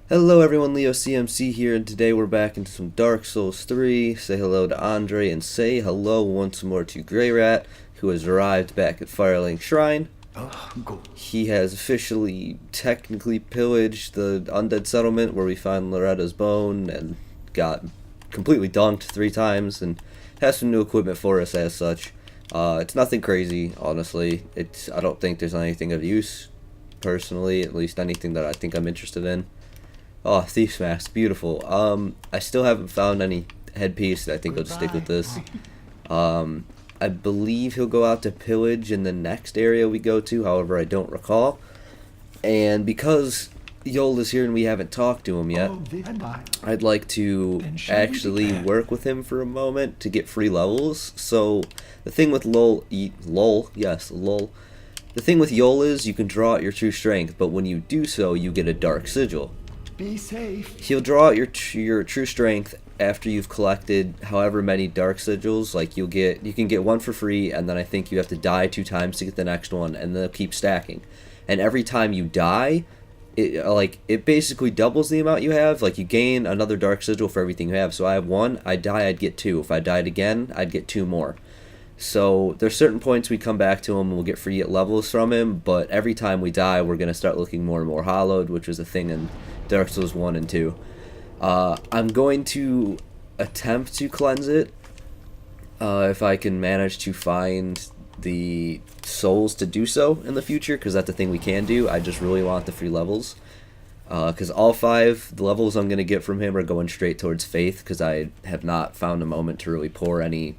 Hello everyone, Leo CMC here, and today we're back into some Dark Souls 3. Say hello to Andre, and say hello once more to Grey Rat, who has arrived back at Firelink Shrine. He has officially, technically pillaged the undead settlement where we found Loretta's bone, and got completely dunked 3 times, and has some new equipment for us as such. It's nothing crazy, honestly. I don't think there's anything of use, personally, at least anything that I think I'm interested in. Oh, Thief's Mask, beautiful. I still haven't found any headpiece. I think I'll just stick with this. I believe he'll go out to pillage in the next area we go to, however, I don't recall. And because Yol is here and we haven't talked to him yet, I'd like to actually work with him for a moment to get free levels. So, the thing with lol, yes, lol. The thing with Yol is you can draw out your true strength, but when you do so, you get a dark sigil. Be safe. He'll draw out your true strength after you've collected however many dark sigils. Like you can get one for free, and then I think you have to die 2 times to get the next one, and they'll keep stacking. And every time you die, it basically doubles the amount you have. Like you gain another dark sigil for everything you have. So I have 1. I die, I'd get 2. If I died again, I'd get 2 more. So there's certain points we come back to him and we'll get free levels from him, but every time we die, we're gonna start looking more and more hollowed, which was a thing in Dark Souls 1 and 2. I'm going to attempt to cleanse it, if I can manage to find the souls to do so in the future, because that's the thing we can do. I just really want the free levels, because all 5 the levels I'm going to get from him are going straight towards Faith, because I have not found a moment to really pour any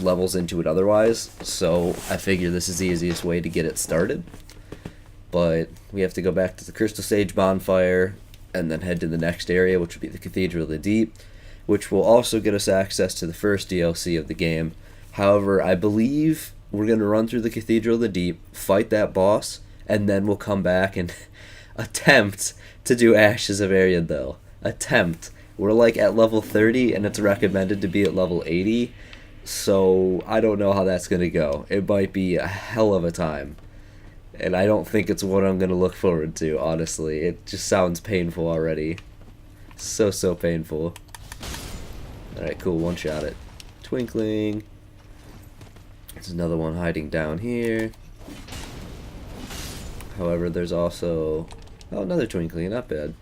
levels into it otherwise. So I figure this is the easiest way to get it started. But we have to go back to the Crystal Sage bonfire and then head to the next area, which will be the Cathedral of the Deep, which will also get us access to the first DLC of the game. However, I believe we're going to run through the Cathedral of the Deep, fight that boss, and then we'll come back and attempt to do Ashes of Ariandel. Attempt. We're like at level 30 and it's recommended to be at level 80, so I don't know how that's going to go. It might be a hell of a time. And I don't think it's what I'm going to look forward to, honestly. It just sounds painful already. So painful. Alright, cool. One shot it. Twinkling. There's another one hiding down here. However, there's also... Oh, another twinkling. Not bad.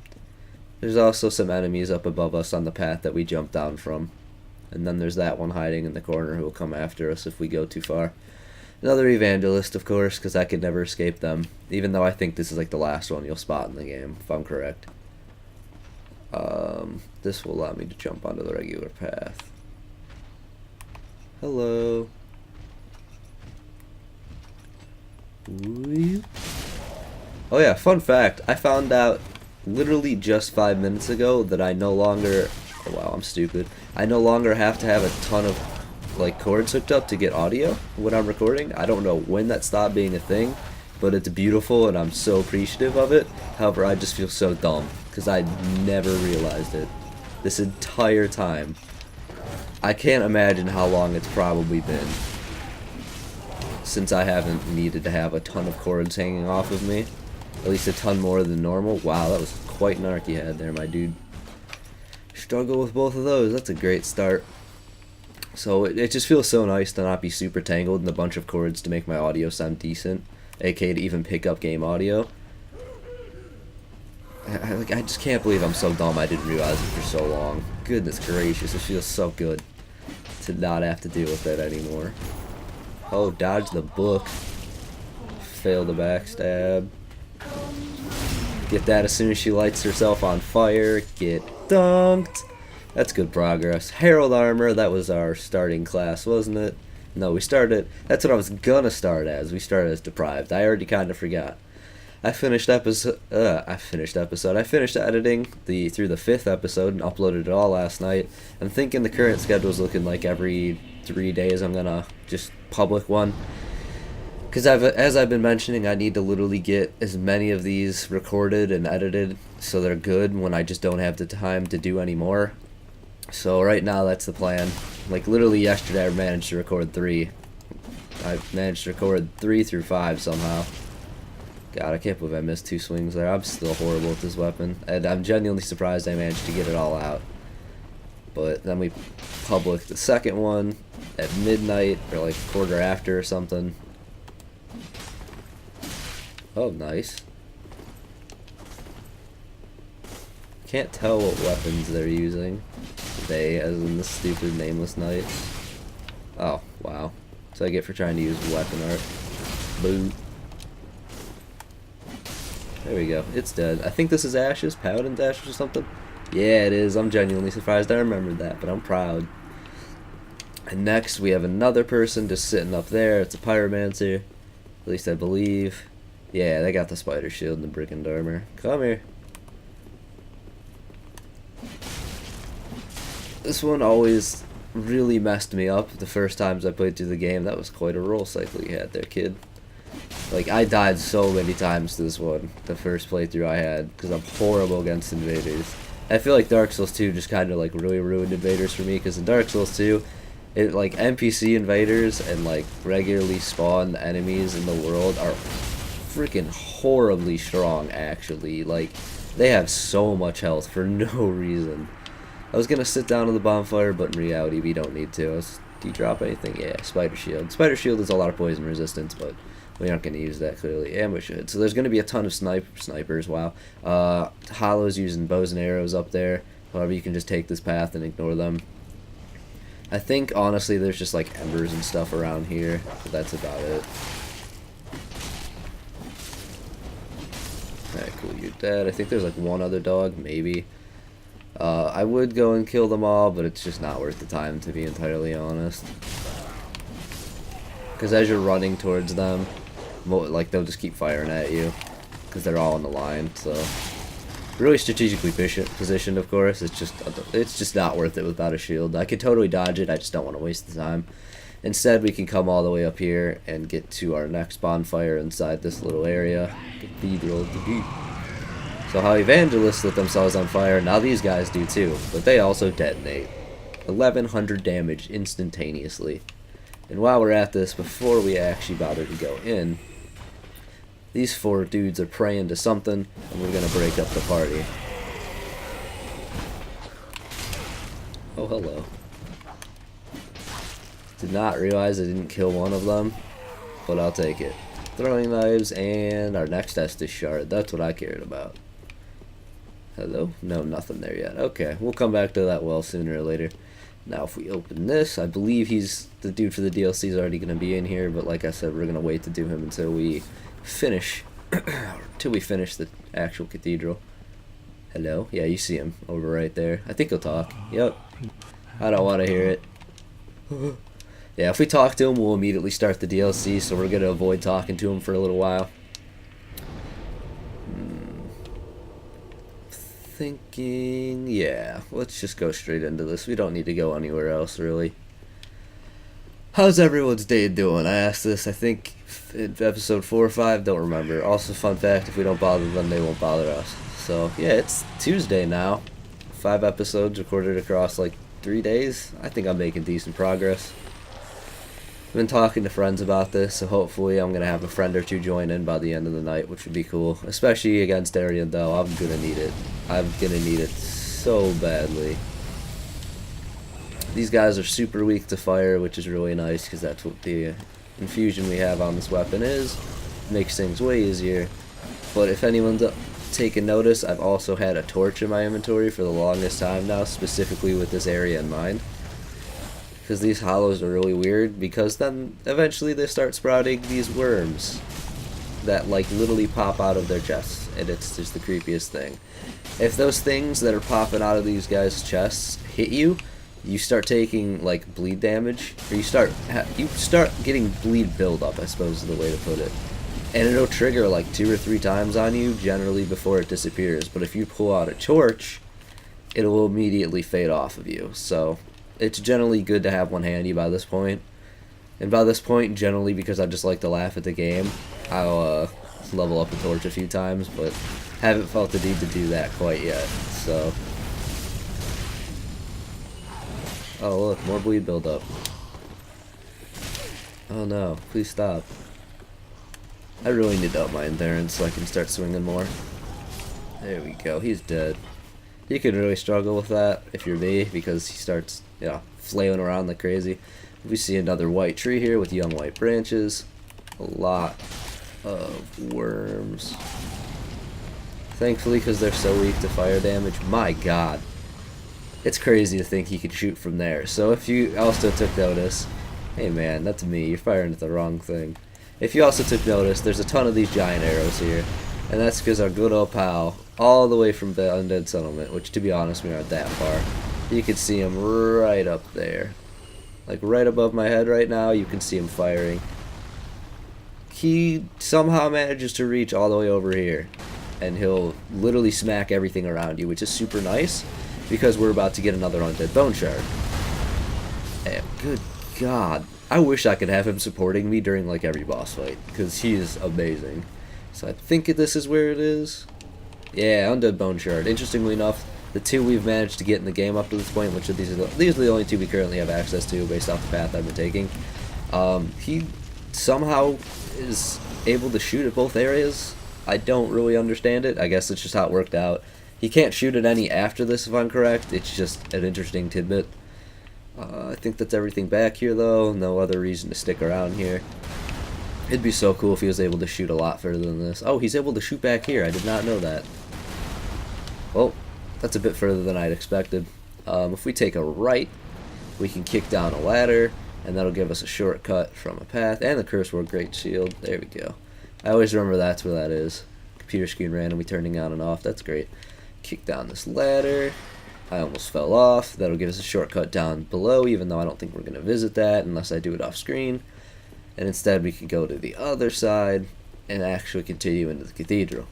There's also some enemies up above us on the path that we jumped down from. And then there's that one hiding in the corner who will come after us if we go too far. Another evangelist, of course, because I could never escape them. Even though I think this is like the last one you'll spot in the game, if I'm correct. This will allow me to jump onto the regular path. Hello. Ooh. Oh yeah, fun fact. I found out literally just 5 minutes ago that I no longer... Oh wow, I'm stupid. I no longer have to have a ton of cords hooked up to get audio when I'm recording. I don't know when that stopped being a thing, but it's beautiful and I'm so appreciative of it. However, I just feel so dumb because I never realized it this entire time. I can't imagine how long it's probably been since I haven't needed to have a ton of cords hanging off of me. At least a ton more than normal. Wow, that was quite an arc you had there, my dude. Struggle with both of those. That's a great start. So it just feels so nice to not be super tangled in a bunch of cords to make my audio sound decent, aka to even pick up game audio. I just can't believe I'm so dumb I didn't realize it for so long. Goodness gracious, it feels so good to not have to deal with that anymore. Oh, dodge the book. Fail the backstab. Get that as soon as she lights herself on fire. Get dunked. That's good progress. Herald Armor, that was our starting class, wasn't it? No, we started... That's what I was gonna start as. We started as Deprived. I already kind of forgot. I finished editing through the 5th episode and uploaded it all last night. I'm thinking the current schedule is looking like every 3 days I'm gonna just public one. Because as I've been mentioning, I need to literally get as many of these recorded and edited so they're good when I just don't have the time to do any more. So right now that's the plan. Like literally yesterday I managed to record 3. I managed to record 3 through 5 somehow. God, I can't believe I missed 2 swings there. I'm still horrible with this weapon, and I'm genuinely surprised I managed to get it all out. But then we public the second one at midnight, or like a quarter after or something. Oh, nice. Can't tell what weapons they're using. They, as in the stupid nameless knight. Oh, wow. So I get for trying to use weapon art. Boo. There we go. It's dead. I think this is Ashes, Paladin's Ashes or something. Yeah, it is. I'm genuinely surprised I remembered that, but I'm proud. And next, we have another person just sitting up there. It's a pyromancer. At least I believe. Yeah, they got the spider shield and the brigand armor. Come here. This one always really messed me up the first times I played through the game. That was quite a roll cycle you had there, kid. Like, I died so many times to this one, the first playthrough I had, because I'm horrible against invaders. I feel like Dark Souls 2 just kind of, like, really ruined invaders for me, because in Dark Souls 2, it, like, NPC invaders and, like, regularly spawned enemies in the world are freaking horribly strong, actually. Like, they have so much health for no reason. I was gonna sit down on the bonfire, but in reality, we don't need to. Do you drop anything? Yeah, Spider Shield. Spider Shield is a lot of poison resistance, but we aren't gonna use that, clearly. And we should. So there's gonna be a ton of snipers, wow. Hollows using bows and arrows up there. However, you can just take this path and ignore them. I think, honestly, there's just, like, embers and stuff around here, but that's about it. Alright, cool, you're dead. I think there's, like, one other dog, maybe. I would go and kill them all, but it's just not worth the time, to be entirely honest. Because as you're running towards them, like, they'll just keep firing at you, because they're all on the line, so... Really strategically positioned, of course, it's just not worth it without a shield. I could totally dodge it, I just don't want to waste the time. Instead, we can come all the way up here and get to our next bonfire inside this little area. Cathedral of the Deep. So how evangelists lit themselves on fire, now these guys do too, but they also detonate. 1100 damage instantaneously. And while we're at this, before we actually bother to go in, these 4 dudes are praying to something, and we're gonna break up the party. Oh, hello. Did not realize I didn't kill one of them, but I'll take it. Throwing knives, and our next Estus shard. That's what I cared about. Hello? No, nothing there yet. Okay, we'll come back to that well sooner or later. Now, if we open this, I believe the dude for the DLC is already going to be in here, but like I said, we're going to wait to do him until we finish, the actual cathedral. Hello? Yeah, you see him over right there. I think he'll talk. Yep. I don't want to hear it. Yeah, if we talk to him, we'll immediately start the DLC, so we're going to avoid talking to him for a little while. Thinking, yeah, let's just go straight into this. We don't need to go anywhere else, really. How's everyone's day doing? I asked this, I think, in episode 4 or 5, don't remember. Also, fun fact, if we don't bother them, they won't bother us. So, yeah, it's Tuesday now. 5 episodes recorded across, like, 3 days. I think I'm making decent progress. I've been talking to friends about this, so hopefully I'm going to have a friend or 2 join in by the end of the night, which would be cool. Especially against Arian, though. I'm going to need it. I'm going to need it so badly. These guys are super weak to fire, which is really nice, because that's what the infusion we have on this weapon is. Makes things way easier. But if anyone's taken notice, I've also had a torch in my inventory for the longest time now, specifically with this area in mind. Because these hollows are really weird, because then eventually they start sprouting these worms that like literally pop out of their chests, and it's just the creepiest thing. If those things that are popping out of these guys' chests hit you, you start taking like bleed damage, or you start getting bleed buildup, I suppose is the way to put it. And it'll trigger like 2 or 3 times on you, generally before it disappears. But if you pull out a torch, it will immediately fade off of you. So it's generally good to have one handy by this point. And by this point, generally because I just like to laugh at the game, I'll level up a torch a few times, but haven't felt the need to do that quite yet. So, oh look, more bleed buildup. Oh no, please stop. I really need to up my endurance so I can start swinging more. There we go, he's dead. You could really struggle with that if you're me, because he starts, flailing around like crazy. We see another white tree here with young white branches. A lot of worms. Thankfully, because they're so weak to fire damage. My god. It's crazy to think he could shoot from there. So if you also took notice, hey man, that's me, you're firing at the wrong thing. If you also took notice, there's a ton of these giant arrows here. And that's because our good old pal, all the way from the Undead Settlement, which to be honest, we aren't that far. You can see him right up there. Like right above my head right now, you can see him firing. He somehow manages to reach all the way over here. And he'll literally smack everything around you, which is super nice. Because we're about to get another Undead Bone Shard. And good god. I wish I could have him supporting me during like every boss fight. Because he is amazing. So I think this is where it is. Yeah, Undead Bone Shard. Interestingly enough, the two we've managed to get in the game up to this point, which are these are the only two we currently have access to based off the path I've been taking. He somehow is able to shoot at both areas. I don't really understand it. I guess it's just how it worked out. He can't shoot at any after this, if I'm correct. It's just an interesting tidbit. I think that's everything back here, though. No other reason to stick around here. It'd be so cool if he was able to shoot a lot further than this. Oh, he's able to shoot back here. I did not know that. Well, that's a bit further than I'd expected. If we take a right, we can kick down a ladder, and that'll give us a shortcut from a path, and the Curse Word Great Shield. There we go. I always remember that's where that is. Computer screen randomly turning on and off. That's great. Kick down this ladder. I almost fell off. That'll give us a shortcut down below, even though I don't think we're going to visit that unless I do it off screen. And instead we can go to the other side and actually continue into the Cathedral.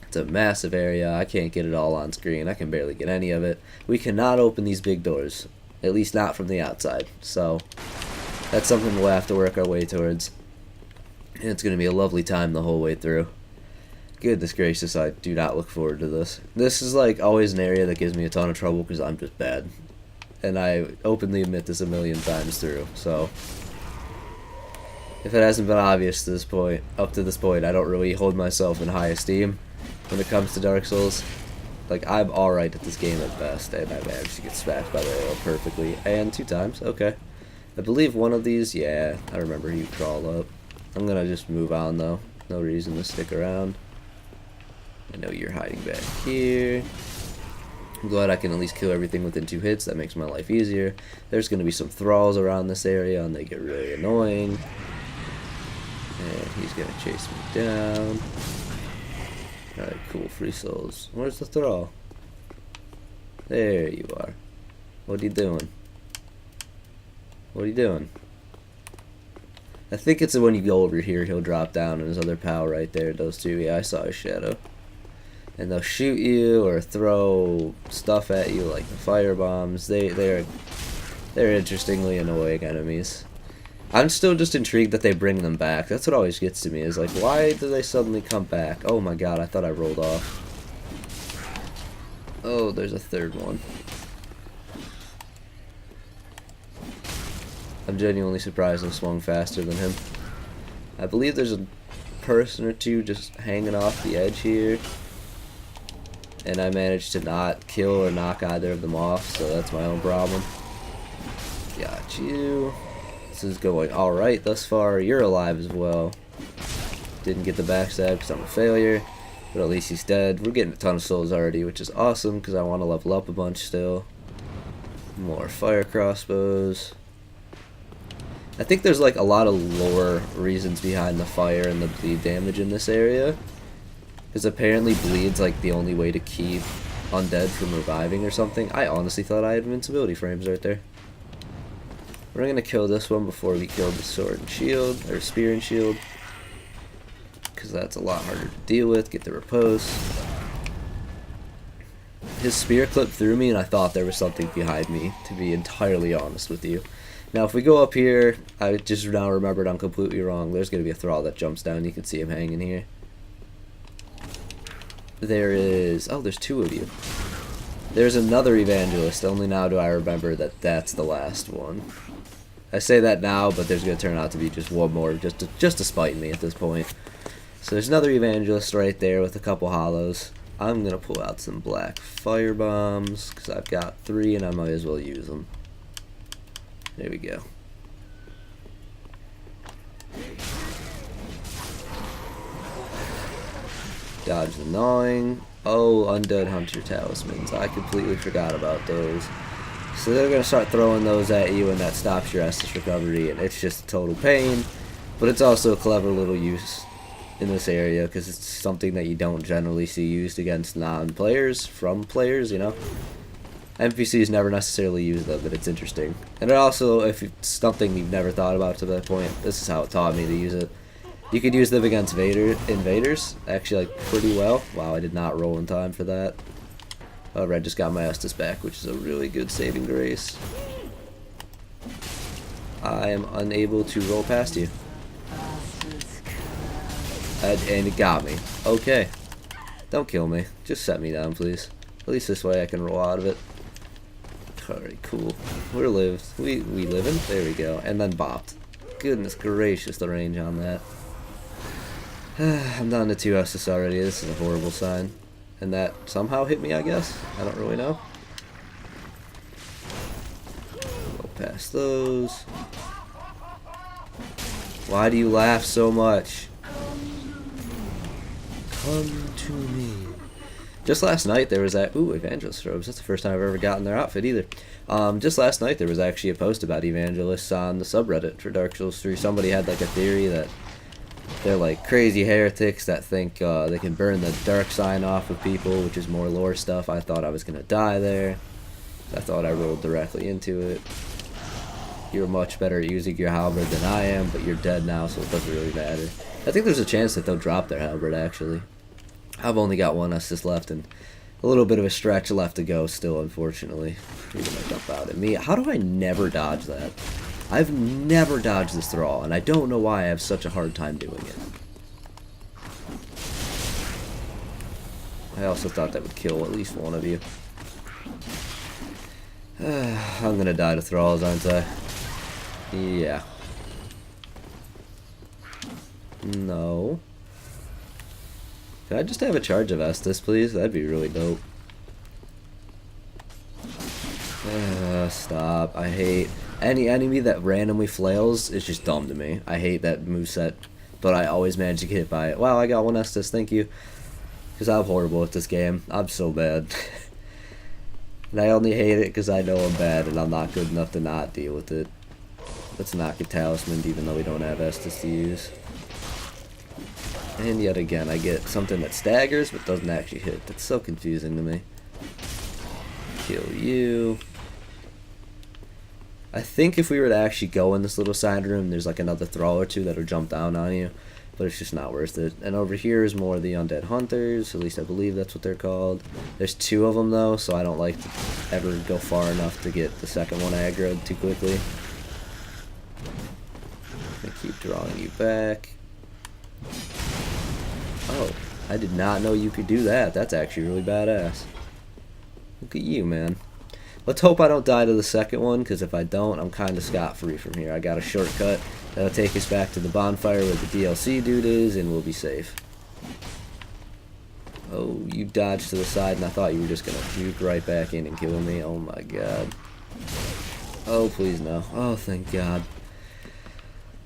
It's a massive area. I can't get it all on screen. I can barely get any of it. We cannot open these big doors, at least not from the outside. So that's something we'll have to work our way towards. And it's going to be a lovely time the whole way through. Goodness gracious, I do not look forward to this. This is like always an area that gives me a ton of trouble because I'm just bad. And I openly admit this a million times through, so if it hasn't been obvious to this point, up to this point, I don't really hold myself in high esteem when it comes to Dark Souls. Like, I'm alright at this game at best, and I managed to get smacked by the arrow perfectly. And 2 times, okay. I believe one of these, yeah, I remember you crawled up. I'm gonna just move on, though. No reason to stick around. I know you're hiding back here. I'm glad I can at least kill everything within 2 hits. That makes my life easier. There's gonna be some Thralls around this area, and they get really annoying. And he's gonna chase me down. Alright, cool, free souls. Where's the Thrall? There you are. What are you doing? What are you doing? I think it's when you go over here, he'll drop down, and his other pal right there does too. Yeah, I saw his shadow. And they'll shoot you or throw stuff at you like the fire bombs. They're interestingly annoying enemies. I'm still just intrigued that they bring them back. That's what always gets to me, is like, why do they suddenly come back? Oh my god, I thought I rolled off. Oh, there's a third one. I'm genuinely surprised I swung faster than him. I believe there's a person or two just hanging off the edge here. And I managed to not kill or knock either of them off, so that's my own problem. Got you. This is going alright thus far. You're alive as well. Didn't get the backstab because I'm a failure. But at least he's dead. We're getting a ton of souls already, which is awesome because I want to level up a bunch still. More fire crossbows. I think there's like a lot of lore reasons behind the fire and the bleed damage in this area. Because apparently bleed's like the only way to keep undead from reviving or something. I honestly thought I had invincibility frames right there. We're gonna kill this one before we kill the sword and shield, or spear and shield. Because that's a lot harder to deal with. Get the riposte. His spear clipped through me and I thought there was something behind me, to be entirely honest with you. Now if we go up here, I just now remembered I'm completely wrong. There's gonna be a Thrall that jumps down. You can see him hanging here. There is... oh, there's 2 of you. There's another evangelist, only now do I remember that that's the last one. I say that now, but there's going to turn out to be just one more just to spite me at this point. So there's another Evangelist right there with a couple hollows. I'm going to pull out some black fire bombs because I've got 3 and I might as well use them. There we go. Dodge the gnawing. Oh, Undead Hunter Talismans. I completely forgot about those. So they're going to start throwing those at you, and that stops your Estus recovery, and it's just a total pain. But it's also a clever little use in this area, because it's something that you don't generally see used against non-players, from players, you know. NPCs never necessarily use them, but it's interesting. And it also, if it's something you've never thought about to that point, this is how it taught me to use it. You could use them against invaders, actually, like, pretty well. Wow, I did not roll in time for that. Oh, Red just got my Estus back, which is a really good saving grace. I am unable to roll past you. And it got me. Okay. Don't kill me. Just set me down, please. At least this way I can roll out of it. Alright, cool. We living? There we go. And then bopped. Goodness gracious, the range on that. I'm down to 2 Estus already. This is a horrible sign. And that somehow hit me, I guess. I don't really know. Go past those. Why do you laugh so much? Come to me. Just last night there was that... Ooh, Evangelist robes. That's the first time I've ever gotten their outfit either. Just last night there was actually a post about Evangelists on the subreddit for Dark Souls 3. Somebody had like a theory that they're like crazy heretics that think they can burn the dark sign off of people, which is more lore stuff. I thought I was going to die there. I thought I rolled directly into it. You're much better at using your halberd than I am, but you're dead now, so it doesn't really matter. I think there's a chance that they'll drop their halberd, actually. I've only got 1 Estus left, and a little bit of a stretch left to go still, unfortunately. You're going to jump out at me. How do I never dodge that? I've never dodged this Thrall, and I don't know why I have such a hard time doing it. I also thought that would kill at least one of you. I'm going to die to Thralls, aren't I? Yeah. No. Can I just have a charge of Estus, please? That'd be really dope. Stop. I hate... Any enemy that randomly flails is just dumb to me. I hate that moveset, but I always manage to get hit by it. Wow, I got 1 Estus, thank you. Because I'm horrible at this game. I'm so bad. And I only hate it because I know I'm bad and I'm not good enough to not deal with it. Let's not get Talisman even though we don't have Estus to use. And yet again, I get something that staggers but doesn't actually hit. That's so confusing to me. Kill you. I think if we were to actually go in this little side room, there's like another Thrall or 2 that'll jump down on you. But it's just not worth it. And over here is more of the Undead Hunters. At least I believe that's what they're called. There's 2 of them though, so I don't like to ever go far enough to get the second one aggroed too quickly. I keep drawing you back. Oh, I did not know you could do that. That's actually really badass. Look at you, man. Let's hope I don't die to the second one, because if I don't, I'm kind of scot-free from here. I got a shortcut that'll take us back to the bonfire where the DLC dude is, and we'll be safe. Oh, you dodged to the side, and I thought you were just going to juke right back in and kill me. Oh my god. Oh, please no. Oh, thank god.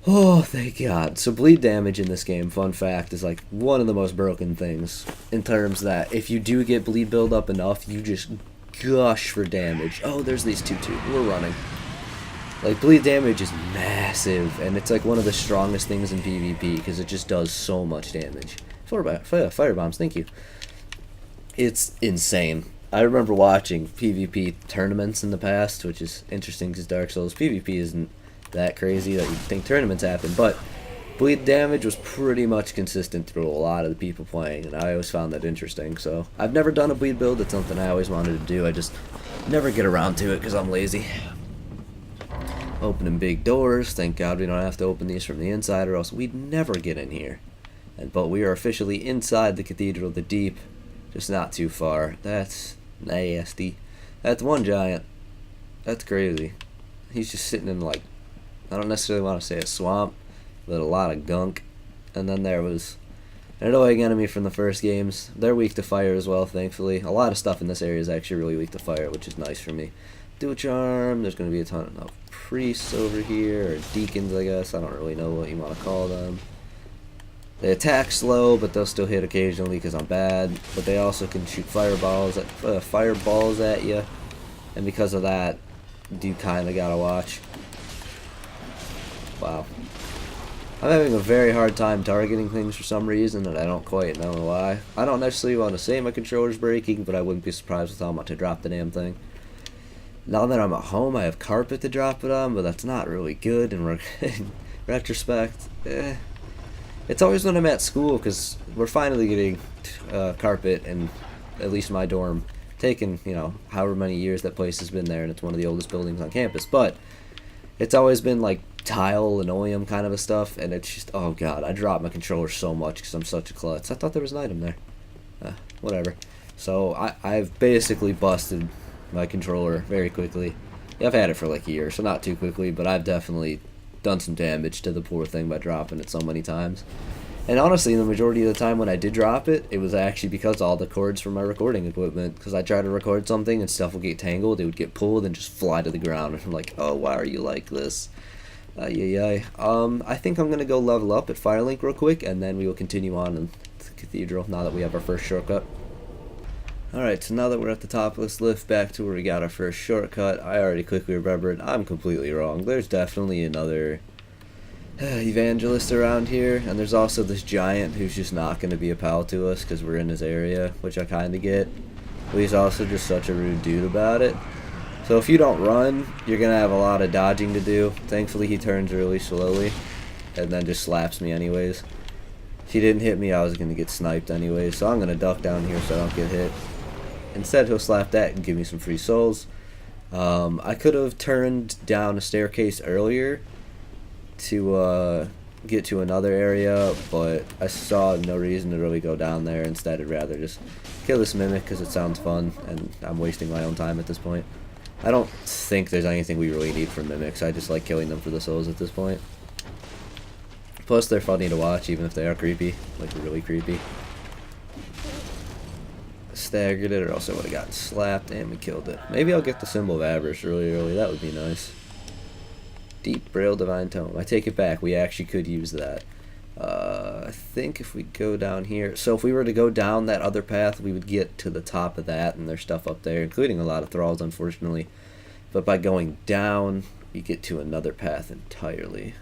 Oh, thank god. So bleed damage in this game, fun fact, is like one of the most broken things. In terms that if you do get bleed build up enough, you just gush for damage. Oh, there's these 2 too. We're running. Like, bleed damage is massive, and it's like one of the strongest things in PvP because it just does so much damage. Fire bombs, thank you. It's insane. I remember watching PvP tournaments in the past, which is interesting because Dark Souls PvP isn't that crazy that you'd think tournaments happen, but bleed damage was pretty much consistent through a lot of the people playing, and I always found that interesting. So I've never done a bleed build. It's something I always wanted to do. I just never get around to it because I'm lazy. Opening big doors. Thank God we don't have to open these from the inside, or else we'd never get in here. But we are officially inside the Cathedral, the Deep, just not too far. That's nasty. That's one giant. That's crazy. He's just sitting in like I don't necessarily want to say a swamp, but a lot of gunk. And then there was an annoying enemy from the first games. They're weak to fire as well, thankfully. A lot of stuff in this area is actually really weak to fire, which is nice for me. Do a charm. There's going to be a ton of priests over here, or deacons, I guess. I don't really know what you want to call them. They attack slow, but they'll still hit occasionally because I'm bad. But they also can shoot fireballs at you, and because of that, you kind of gotta watch. Wow. I'm having a very hard time targeting things for some reason, and I don't quite know why. I don't necessarily want to say my controller's breaking, but I wouldn't be surprised with how much I drop the damn thing. Now that I'm at home, I have carpet to drop it on, but that's not really good in retrospect. It's always when I'm at school, because we're finally getting carpet in at least my dorm. Taken, you know, however many years that place has been there, and it's one of the oldest buildings on campus. But it's always been like tile, linoleum kind of a stuff, and it's just, oh god, I drop my controller so much because I'm such a klutz. I thought there was an item there. Whatever. So I've basically busted my controller very quickly. Yeah, I've had it for like a year, so not too quickly, but I've definitely done some damage to the poor thing by dropping it so many times. And honestly, the majority of the time when I did drop it, it was actually because all the cords from my recording equipment, because I tried to record something and stuff would get tangled, it would get pulled and just fly to the ground, and I'm like, oh, why are you like this? I think I'm going to go level up at Firelink real quick, and then we will continue on in the Cathedral, now that we have our first shortcut. Alright, so now that we're at the top, let's lift back to where we got our first shortcut. I already quickly remembered, I'm completely wrong. There's definitely another evangelist around here, and there's also this giant who's just not going to be a pal to us because we're in his area, which I kind of get. But he's also just such a rude dude about it. So if you don't run, you're going to have a lot of dodging to do. Thankfully, he turns really slowly and then just slaps me anyways. If he didn't hit me, I was going to get sniped anyways, so I'm going to duck down here so I don't get hit. Instead, he'll slap that and give me some free souls. I could have turned down a staircase earlier to get to another area, but I saw no reason to really go down there. Instead, I'd rather just kill this mimic because it sounds fun, and I'm wasting my own time at this point. I don't think there's anything we really need from mimics. I just like killing them for the souls at this point. Plus, they're funny to watch, even if they are creepy, like really creepy. Staggered it, or else I would have gotten slapped, and we killed it. Maybe I'll get the symbol of avarice really early. That would be nice. Deep Braille Divine Tome. I take it back. We actually could use that. I think if we go down here, so if we were to go down that other path, we would get to the top of that, and there's stuff up there, including a lot of Thralls, unfortunately. But by going down, we get to another path entirely.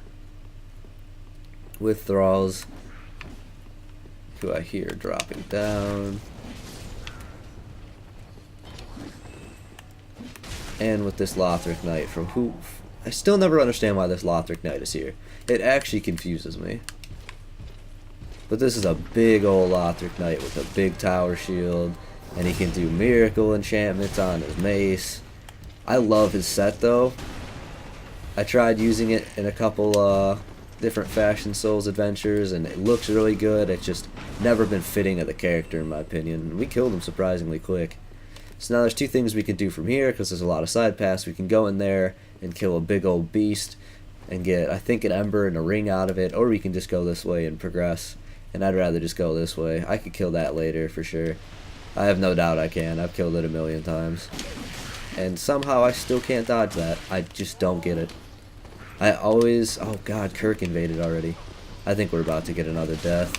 With Thralls, who I hear dropping down. And with this Lothric Knight from who... I still never understand why this Lothric Knight is here. It actually confuses me. But this is a big old Lothric Knight with a big tower shield. And he can do miracle enchantments on his mace. I love his set though. I tried using it in a couple different Fashion Souls adventures, and it looks really good. It's just never been fitting of the character in my opinion. We killed him surprisingly quick. So now there's two things we can do from here, because there's a lot of side paths. We can go in there and kill a big old beast and get, I think, an ember and a ring out of it, or we can just go this way and progress. And I'd rather just go this way. I could kill that later for sure. I have no doubt I can. I've killed it a million times. And somehow I still can't dodge that. I just don't get it. I always... Oh god, Kirk invaded already. I think we're about to get another death.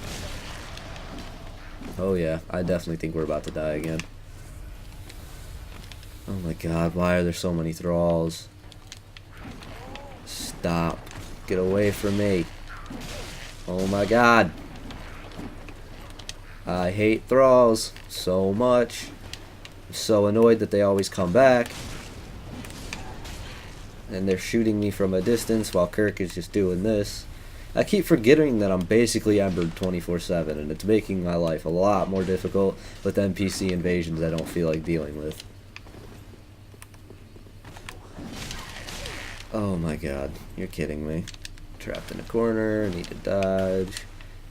Oh yeah, I definitely think we're about to die again. Oh my god, why are there so many Thralls? Stop. Get away from me. Oh my god. I hate Thralls so much. I'm so annoyed that they always come back. And they're shooting me from a distance while Kirk is just doing this. I keep forgetting that I'm basically embered 24/7, and it's making my life a lot more difficult with NPC invasions I don't feel like dealing with. Oh my god, you're kidding me. Trapped in a corner, need to dodge.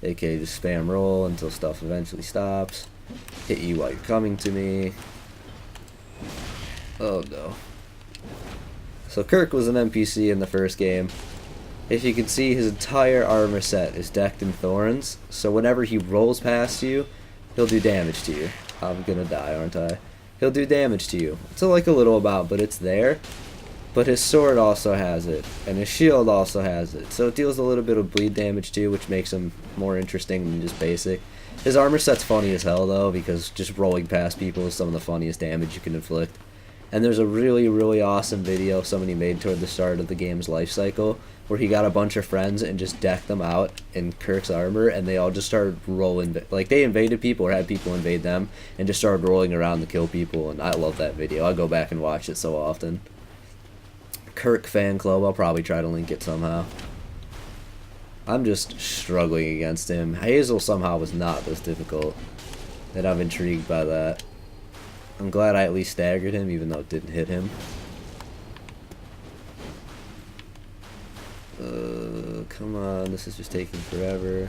AK just spam roll until stuff eventually stops. Hit you while you're coming to me. Oh no. So Kirk was an NPC in the first game. If you can see, his entire armor set is decked in thorns, so whenever he rolls past you, he'll do damage to you. I'm gonna die, aren't I? He'll do damage to you. It's like a little amount, but it's there. But his sword also has it, and his shield also has it, so it deals a little bit of bleed damage too, which makes him more interesting than just basic. His armor set's funny as hell though, because just rolling past people is some of the funniest damage you can inflict. And there's a really, really awesome video somebody made toward the start of the game's life cycle, where he got a bunch of friends and just decked them out in Kirk's armor, and they all just started rolling, like they invaded people or had people invade them, and just started rolling around to kill people, and I love that video. I go back and watch it so often. Kirk fan club, I'll probably try to link it somehow. I'm just struggling against him. Hazel somehow was not this difficult, and I'm intrigued by that. I'm glad I at least staggered him, even though it didn't hit him. Come on, this is just taking forever.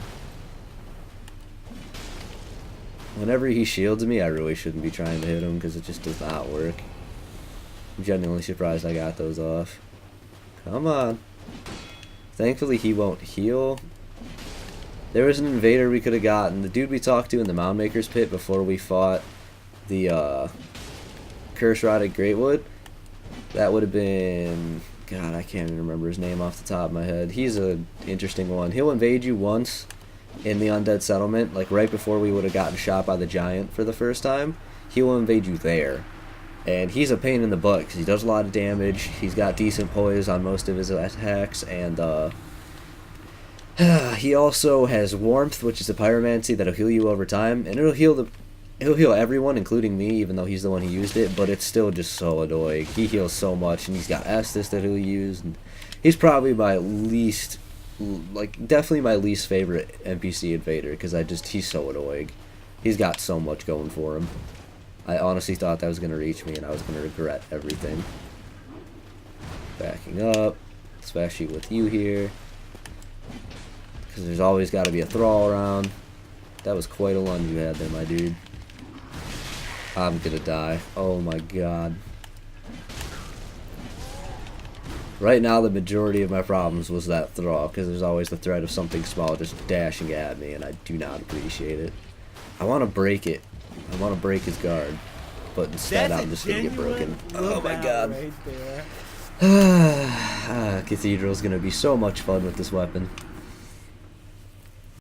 Whenever he shields me, I really shouldn't be trying to hit him, because it just does not work. I'm genuinely surprised I got those off. Come on. Thankfully he won't heal. There was an invader we could have gotten. The dude we talked to in the Moundmaker's Pit before we fought the Curse-Rotted Greatwood. That would have been... God, I can't even remember his name off the top of my head. He's an interesting one. He'll invade you once in the Undead Settlement, like right before we would have gotten shot by the giant for the first time. He will invade you there. And he's a pain in the butt because he does a lot of damage. He's got decent poise on most of his attacks, and he also has warmth, which is a pyromancy that'll heal you over time, and it'll heal everyone, including me, even though he's the one who used it. But it's still just so annoying. He heals so much, and he's got Estus that he'll use. And he's probably my least, definitely my least favorite NPC invader because he's so annoying. He's got so much going for him. I honestly thought that was going to reach me, and I was going to regret everything. Backing up, especially with you here. Because there's always got to be a Thrall around. That was quite a lunge you had there, my dude. I'm going to die. Oh my god. Right now, the majority of my problems was that Thrall, because there's always the threat of something small just dashing at me, and I do not appreciate it. I want to break it. I want to break his guard, but instead I'm just going to get broken. Oh my god. Right there. Cathedral's going to be so much fun with this weapon.